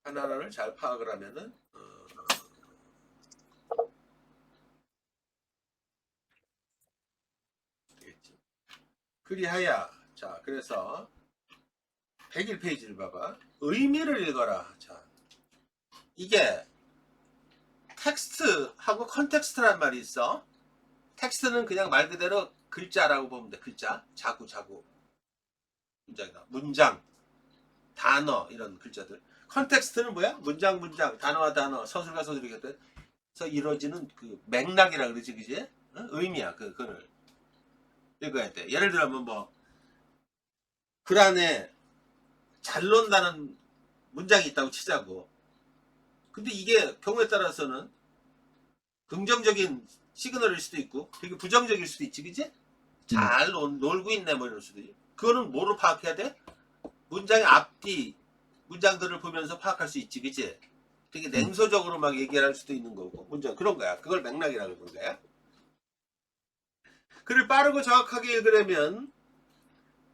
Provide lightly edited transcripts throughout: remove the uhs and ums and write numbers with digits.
하나하나를 잘 파악을 하면은 되겠지. 그리하여 자 그래서 101페이지를 봐봐. 의미를 읽어라. 자 이게 텍스트하고 컨텍스트란 말이 있어. 텍스트는 그냥 말 그대로 글자라고 보면 돼. 글자, 자구, 문장이다. 문장, 단어 이런 글자들. 컨텍스트는 뭐야? 문장, 단어와 단어, 서술과 서술에서 이루어지는 그 맥락이라 그러지, 그지? 어? 의미야. 그걸 읽어야 돼. 예를 들면 뭐 글 안에 잘 논다는 문장이 있다고 치자고. 근데 이게 경우에 따라서는 긍정적인 시그널일 수도 있고 되게 부정적일 수도 있지, 그지? 잘 놀고 있네 뭐 이럴 수도 있지. 그거는 뭐로 파악해야 돼? 문장의 앞뒤 문장들을 보면서 파악할 수 있지, 그지? 되게 냉소적으로 막 얘기할 수도 있는 거고 문장 그런 거야. 그걸 맥락이라고 그러는 거야. 글을 빠르고 정확하게 읽으려면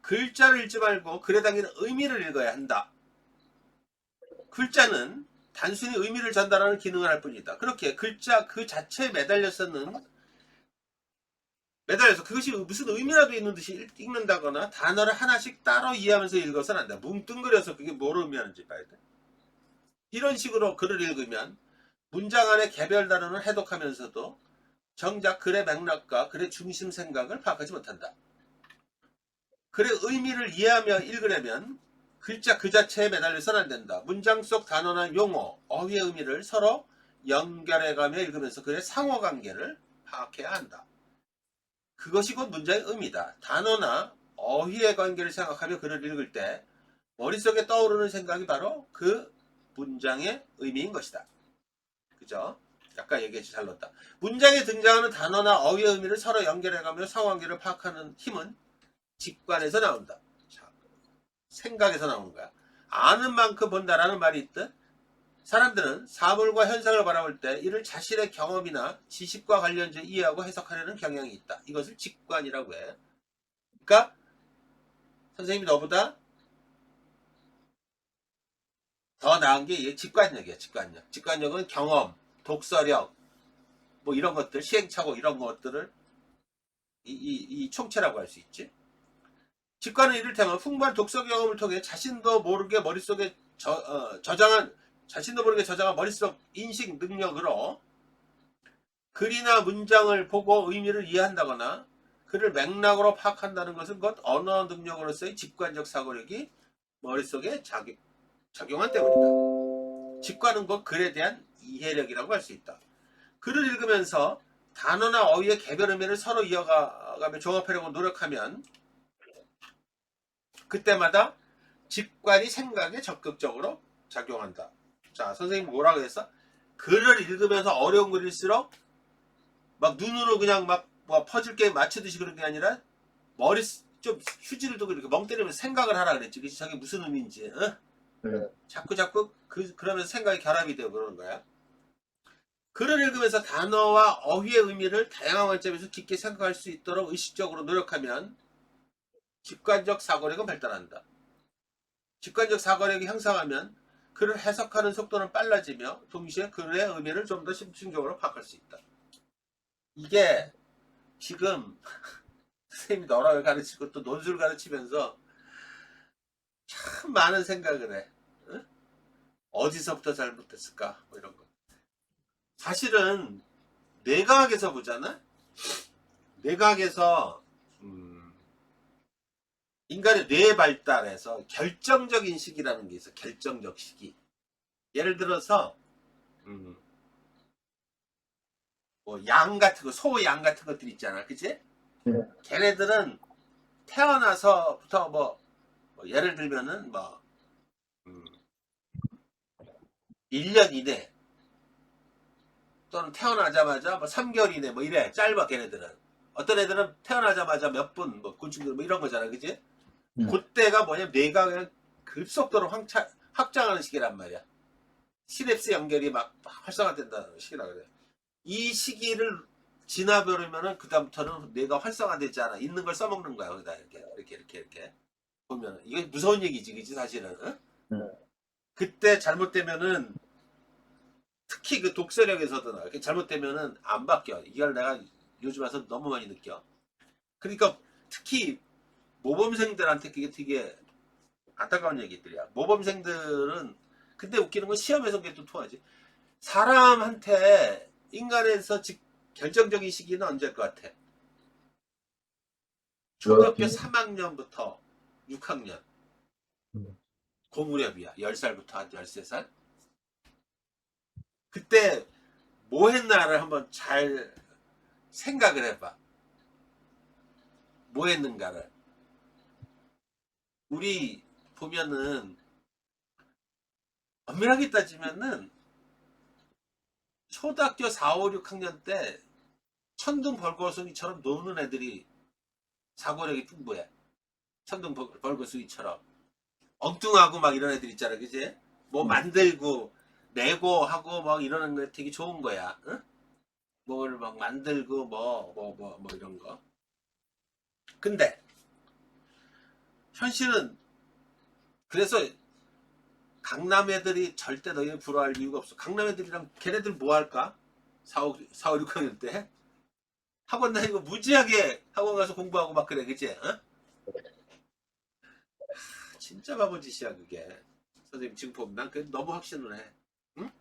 글자를 읽지 말고 글에 담긴 의미를 읽어야 한다. 글자는 단순히 의미를 전달하는 기능을 할 뿐이다. 그렇게 글자 그 자체에 매달려서 그것이 무슨 의미라도 있는 듯이 읽는다거나 단어를 하나씩 따로 이해하면서 읽어서는 안 돼. 뭉뚱그려서 그게 뭘 의미하는지 봐야 돼. 이런 식으로 글을 읽으면 문장 안에 개별 단어를 해독하면서도 정작 글의 맥락과 글의 중심 생각을 파악하지 못한다. 글의 의미를 이해하며 읽으려면 글자 그 자체에 매달려서는 안 된다. 문장 속 단어나 용어, 어휘의 의미를 서로 연결해가며 읽으면서 글의 상호관계를 파악해야 한다. 그것이 곧 문장의 의미다. 단어나 어휘의 관계를 생각하며 글을 읽을 때 머릿속에 떠오르는 생각이 바로 그 문장의 의미인 것이다. 그죠? 아까 얘기했지, 잘 넣었다. 문장에 등장하는 단어나 어휘의 의미를 서로 연결해가며 상호관계를 파악하는 힘은 직관에서 나온다. 자, 생각에서 나오는 거야. 아는 만큼 본다라는 말이 있듯 사람들은 사물과 현상을 바라볼 때 이를 자신의 경험이나 지식과 관련해서 이해하고 해석하려는 경향이 있다. 이것을 직관이라고 해. 그러니까 선생님이 너보다 더 나은 게 직관력이야. 직관력. 직관력은 경험, 독서력, 뭐 이런 것들, 시행착오 이런 것들을 이 총체라고 할 수 있지. 직관은 이를테면 풍부한 독서 경험을 통해 자신도 모르게 머릿속에 저장한 머릿속 인식 능력으로 글이나 문장을 보고 의미를 이해한다거나 그를 맥락으로 파악한다는 것은 곧 언어 능력으로서의 직관적 사고력이 머릿속에 작용한 때문이다. 직관은 곧 글에 대한 이해력이라고 할 수 있다. 글을 읽으면서 단어나 어휘의 개별 의미를 서로 이어가며 종합하려고 노력하면 그때마다 직관이 생각에 적극적으로 작용한다. 자, 선생님 뭐라 그랬어? 글을 읽으면서 어려운 글일수록 막 눈으로 그냥 막 뭐 퍼즐 게임 맞추듯이 그런 게 아니라 머리 좀 휴지를 두고 이렇게 멍 때리면서 생각을 하라 그랬지. 그치? 저게 무슨 의미인지. 어? 네. 자꾸 그러면서 생각이 결합이 되고 그러는 거야. 글을 읽으면서 단어와 어휘의 의미를 다양한 관점에서 깊게 생각할 수 있도록 의식적으로 노력하면 직관적 사고력은 발달한다. 직관적 사고력이 향상하면 글을 해석하는 속도는 빨라지며 동시에 글의 의미를 좀 더 심층적으로 파악할 수 있다. 이게 지금 선생님이 너랑을 가르치고 또 논술 가르치면서 참 많은 생각을 해. 응? 어디서부터 잘못됐을까? 뭐 이런 거. 사실은 뇌과학에서 보잖아. 뇌과학에서 인간의 뇌 발달에서 결정적인 시기라는 게 있어. 결정적 시기. 예를 들어서 뭐 양 같은 거, 소, 양 같은 것들 있잖아, 그치? 네. 걔네들은 태어나서부터 뭐 예를 들면은 1년 이내 또는 태어나자마자 뭐 3개월 이내 뭐 이래 짧아. 걔네들은 어떤 애들은 태어나자마자 몇 분 뭐 곤충들 뭐 이런 거잖아, 그치? 그때가 뭐냐면 뇌가 그냥 급속도로 확장하는 시기란 말이야. 시냅스 연결이 막 활성화된다는 시기라 그래. 이 시기를 지나버리면은 그 다음부터는 뇌가 활성화되지 않아. 있는 걸 써먹는 거야. 거기다 이렇게 보면 이게 무서운 얘기지, 그치? 사실은. 응? 네. 그때 잘못되면은 특히 그 독서력에서도 이렇게 잘못되면은 안 바뀌어. 이걸 내가 요즘 와서 너무 많이 느껴. 그러니까 특히 모범생들한테 그게 되게 안타까운 얘기들이야. 모범생들은 근데 웃기는 건 시험에서 그게 또 통하지. 사람한테 인간에서 결정적인 시기는 언제일 것 같아? 초등학교 3학년부터 6학년. 그 무렵이야. 10살부터 한 13살. 그때 뭐 했나를 한번 잘 생각을 해봐. 뭐 했는가를. 우리 보면은 엄밀하게 따지면은 초등학교 4, 5, 6학년 때 천둥 벌거숭이처럼 노는 애들이 사고력이 풍부해. 천둥 벌거숭이처럼 엉뚱하고 막 이런 애들 있잖아, 그지? 뭐 만들고 내고 하고 막 이러는 거 되게 좋은 거야. 응? 뭘 막 만들고 뭐 이런 거. 근데 현실은 그래서 강남 애들이 절대 너희를 부러워할 이유가 없어. 강남 애들이랑 걔네들 뭐 할까? 4, 5, 6학년 때 학원 다니고 무지하게 학원 가서 공부하고 막 그래, 그치? 어? 진짜 바보 짓이야 그게. 선생님 지금 보면 난 그게 너무 확신을 해. 응?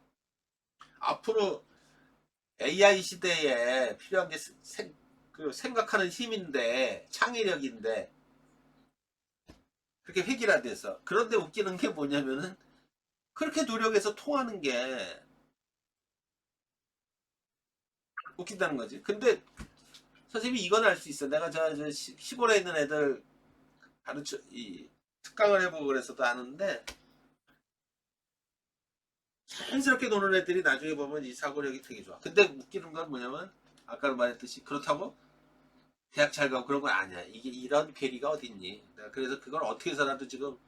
앞으로 AI 시대에 필요한 게 그 생각하는 힘인데 창의력인데 그렇게 획일화돼서. 그런데 웃기는 게 뭐냐면은 그렇게 노력해서 통하는 게 웃긴다는 거지. 근데 선생님이 이건 알 수 있어. 내가 저 시골에 있는 애들 가르쳐 이 특강을 해보고 그래서도 아는데 자연스럽게 노는 애들이 나중에 보면 이 사고력이 되게 좋아. 근데 웃기는 건 뭐냐면 아까 말했듯이 그렇다고 대학 잘 가고 그런 건 아니야. 이게 이런 괴리가 어딨니? 내가 그래서 그걸 어떻게 해서라도 지금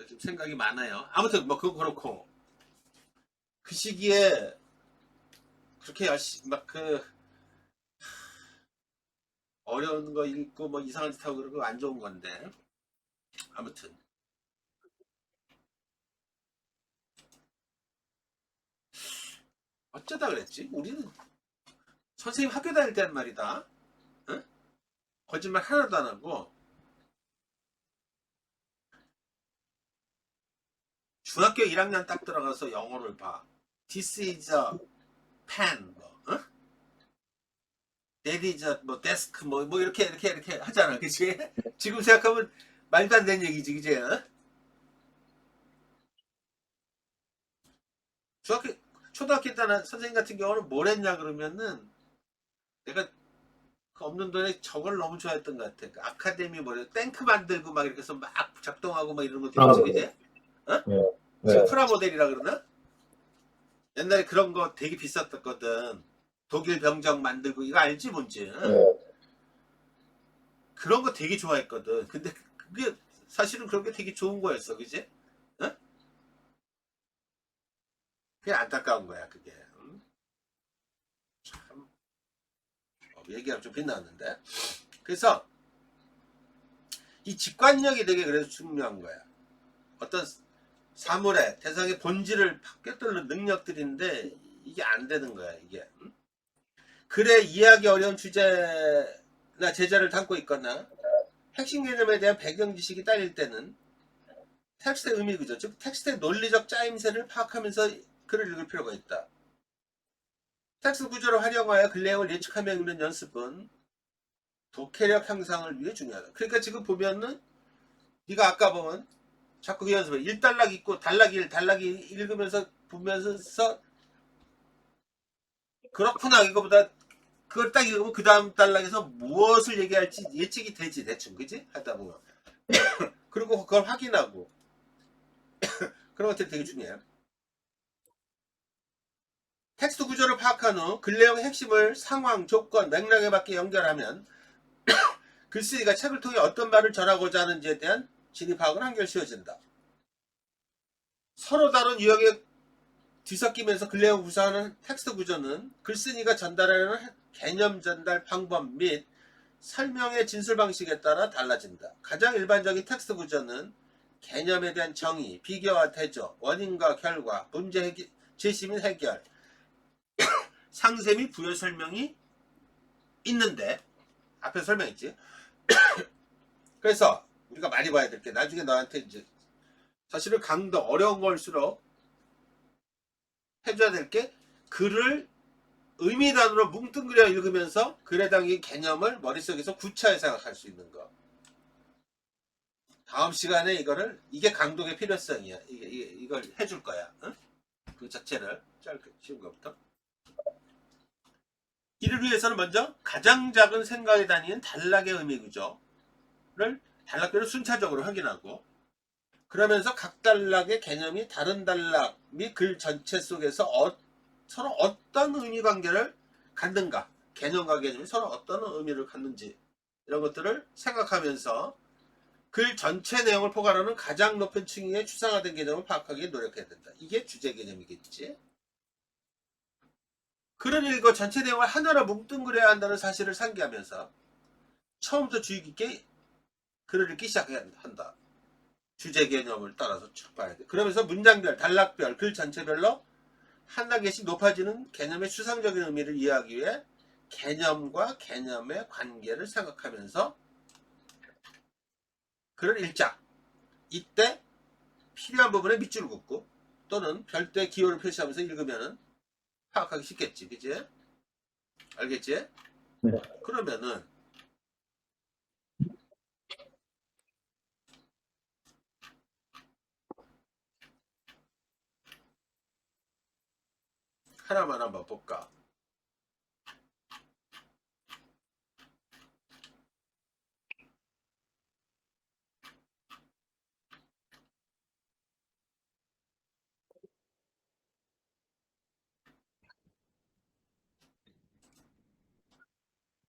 좀 생각이 많아요. 아무튼 뭐 그거 그렇고 그 시기에 그렇게 열심히 막 그 어려운 거 읽고 뭐 이상한 짓 하고 그런 거 안 좋은 건데 아무튼 어쩌다 그랬지? 우리는 선생님 학교 다닐 때는 말이다. 응? 거짓말 하나도 안 하고 중학교 1학년 딱 들어가서 영어를 봐. This is a pen, 뭐, 어? That is a 뭐 desk, 뭐 이렇게 하잖아, 그치? 지금 생각하면 말도 안 되는 얘기지, 그치? 어? 중학교, 초등학교 때는 선생님 같은 경우는 뭘 했냐 그러면은 내가 그 없는 돈에 저걸 너무 좋아했던 것 같아. 그 아카데미 탱크 만들고 막 이렇게 해서 막 작동하고 막 이런 것도 있지, 그치? 어? 네. 지금 네. 프라모델이라 그러나? 옛날에 그런 거 되게 비쌌었거든. 독일 병정 만들고 이거 알지 뭔지? 응? 네. 그런 거 되게 좋아했거든. 근데 그게 사실은 그런 게 되게 좋은 거였어, 그지? 응? 그게 안타까운 거야, 그게. 응? 참 얘기하면 좀 빛나는데. 그래서 이 직관력이 되게 그래서 중요한 거야. 어떤 사물의 대상의 본질을 꿰뚫는 능력들인데 이게 안 되는 거야, 이게. 응? 글에 이해하기 어려운 주제나 제자를 담고 있거나 핵심 개념에 대한 배경 지식이 딸릴 때는 텍스트의 의미 그죠. 즉 텍스트의 논리적 짜임새를 파악하면서 글을 읽을 필요가 있다. 텍스트 구조를 활용하여 글 내용을 예측하며 읽는 연습은 독해력 향상을 위해 중요하다. 그러니까 지금 보면은 네가 아까 보면 자꾸 그 연습을 1단락 읽고 단락 1, 단락 2 읽으면서 보면서 그렇구나 이거보다 그걸 딱 읽으면 그 다음 단락에서 무엇을 얘기할지 예측이 되지 대충 그지? 하다 보면 그리고 그걸 확인하고 그런 것들이 되게 중요해요. 텍스트 구조를 파악한 후 글 내용의 핵심을 상황, 조건, 맥락에 맞게 연결하면 글쓰기가 책을 통해 어떤 말을 전하고자 하는지에 대한 진입 파악은 한결 쉬워진다. 서로 다른 유형에 뒤섞이면서 글 내용을 구성하는 텍스트 구조는 글쓴이가 전달하는 개념 전달 방법 및 설명의 진술 방식에 따라 달라진다. 가장 일반적인 텍스트 구조는 개념에 대한 정의, 비교와 대조, 원인과 결과, 문제 해결, 제시 및 해결, 상세 및 부여 설명이 있는데 앞에 설명했지. 그래서 우리가 많이 봐야 될 게 나중에 너한테 이제 사실은 강도 어려운 걸수록 해줘야 될 게 글을 의미단으로 뭉뚱그려 읽으면서 글에 담긴 개념을 머릿속에서 구차히 생각할 수 있는 거. 다음 시간에 이게 강독의 필요성이야. 이걸 해줄 거야. 응? 그 자체를 짧게 쉬운 것부터. 이를 위해서는 먼저 가장 작은 생각에 다니는 단락의 의미 구조를 단락별로 순차적으로 확인하고, 그러면서 각 단락의 개념이 다른 단락 및 글 전체 속에서 서로 어떤 의미 관계를 갖는가, 개념과 개념이 서로 어떤 의미를 갖는지 이런 것들을 생각하면서 글 전체 내용을 포괄하는 가장 높은 층위의 추상화된 개념을 파악하기 노력해야 된다. 이게 주제 개념이겠지. 글을 읽어 전체 내용을 하나로 뭉뚱그려야 한다는 사실을 상기하면서 처음부터 주의 깊게 글을 읽기 시작해야 한다. 주제 개념을 따라서 쭉 봐야 돼. 그러면서 문장별, 단락별, 글 전체별로 한 단계씩 높아지는 개념의 추상적인 의미를 이해하기 위해 개념과 개념의 관계를 생각하면서 글을 읽자. 이때 필요한 부분에 밑줄을 긋고 또는 별도의 기호를 표시하면서 읽으면 파악하기 쉽겠지. 그치? 알겠지? 네. 그러면은 하나만 한번 볼까?